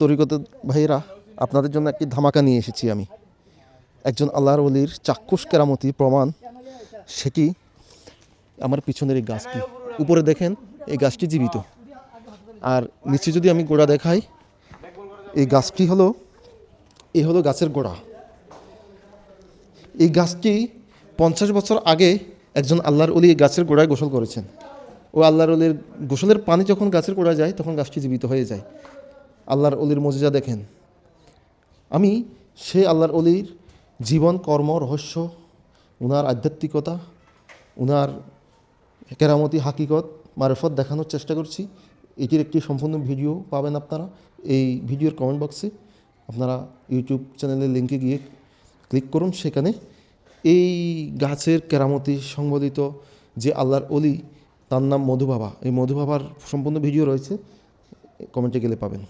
তরিকতের ভাইয়েরা, আপনাদের জন্য একটি ধামাকা নিয়ে এসেছি আমি। একজন আল্লাহর ওলির চাক্ষুষ কেরামতি প্রমাণ, সেটি আমার পিছনের এই গাছটি। উপরে দেখেন এই গাছটি জীবিত, আর নিচে যদি আমি গোড়া দেখাই, এই গাছটি হলো গাছের গোড়া। এই গাছটি 50 বছর আগে একজন আল্লাহর ওলি এই গাছের গোড়ায় গোসল করেছেন। ও আল্লাহর ওলির গোসলের পানি যখন গাছের গোড়ায় যায় তখন গাছটি জীবিত হয়ে যায়। আল্লাহর ওলির মজিজা দেখেন। আমি সে আল্লাহর ওলির জীবন, কর্ম, রহস্য, উনার আধ্যাত্মিকতা, উনার কেরামতি, হাকিকত, মারফত দেখানোর চেষ্টা করছি। এটির একটি সম্পূর্ণ ভিডিও পাবেন আপনারা এই ভিডিওর কমেন্ট বক্সে। আপনারা ইউটিউব চ্যানেলের লিঙ্কে গিয়ে ক্লিক করুন, সেখানে এই গাছের কেরামতি সংবলিত যে আল্লাহর ওলি, তার নাম মধু বাবা, এই মধু বাবার সম্পূর্ণ ভিডিও রয়েছে, কমেন্টে গেলে পাবেন।